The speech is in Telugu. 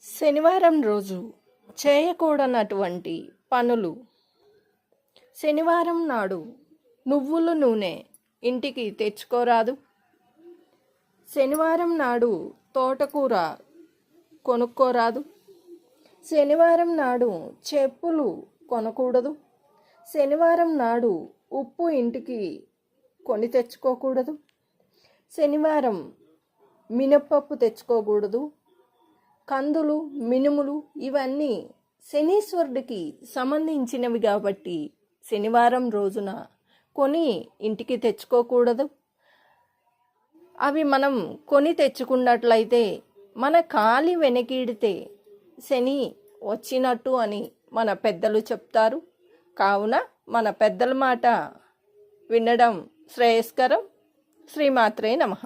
శనివారం రోజు చేయకూడనటువంటి పనులు. శనివారం నాడు నువ్వుల నూనె ఇంటికి తెచ్చుకోరాదు. శనివారం నాడు తోటకూర కొనుక్కోరాదు. శనివారం నాడు చెప్పులు కొనకూడదు. శనివారం నాడు ఉప్పు ఇంటికి కొని తెచ్చుకోకూడదు. శనివారం మినప్పప్పు తెచ్చుకోకూడదు. కందులు, మినుములు ఇవన్నీ శనీశ్వరుడికి సంబంధించినవి కాబట్టి శనివారం రోజున కొని ఇంటికి తెచ్చుకోకూడదు. అవి మనం కొని తెచ్చుకున్నట్లయితే మన కాలి వెనకీడితే శని వచ్చినట్టు అని మన పెద్దలు చెప్తారు. కావున మన పెద్దల మాట వినడం శ్రేయస్కరం. శ్రీమాత్రే నమః.